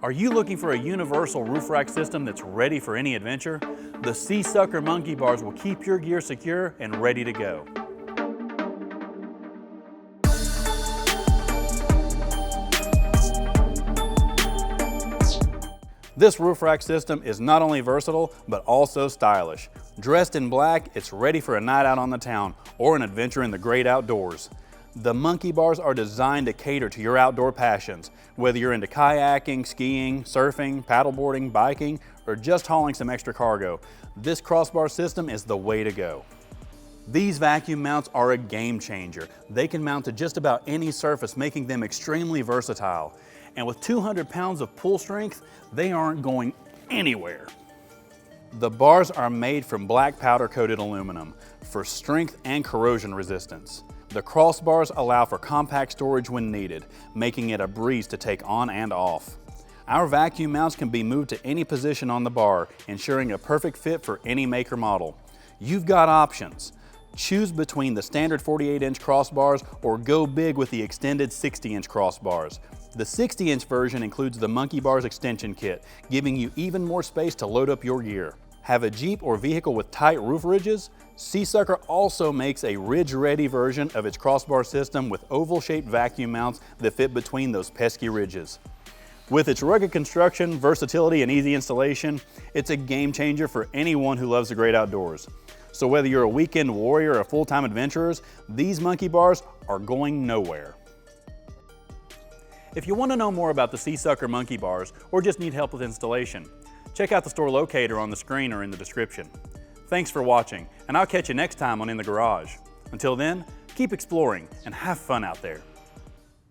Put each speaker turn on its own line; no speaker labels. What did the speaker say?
Are you looking for a universal roof rack system that's ready for any adventure? The SeaSucker Monkey Bars will keep your gear secure and ready to go. This roof rack system is not only versatile, but also stylish. Dressed in black, it's ready for a night out on the town or an adventure in the great outdoors. The Monkey Bars are designed to cater to your outdoor passions, whether you're into kayaking, skiing, surfing, paddleboarding, biking, or just hauling some extra cargo. This crossbar system is the way to go. These vacuum mounts are a game changer. They can mount to just about any surface, making them extremely versatile. And with 200 pounds of pull strength, they aren't going anywhere. The bars are made from black powder-coated aluminum for strength and corrosion resistance. The crossbars allow for compact storage when needed, making it a breeze to take on and off. Our vacuum mounts can be moved to any position on the bar, ensuring a perfect fit for any make or model. You've got options. Choose between the standard 48-inch crossbars or go big with the extended 60-inch crossbars. The 60-inch version includes the Monkey Bars extension kit, giving you even more space to load up your gear. Have a Jeep or vehicle with tight roof ridges? SeaSucker also makes a ridge-ready version of its crossbar system with oval-shaped vacuum mounts that fit between those pesky ridges. With its rugged construction, versatility, and easy installation, it's a game changer for anyone who loves the great outdoors. So whether you're a weekend warrior or full-time adventurers, these Monkey Bars are going nowhere. If you want to know more about the SeaSucker Monkey Bars or just need help with installation, check out the store locator on the screen or in the description. Thanks for watching, and I'll catch you next time on In the Garage. Until then, keep exploring and have fun out there.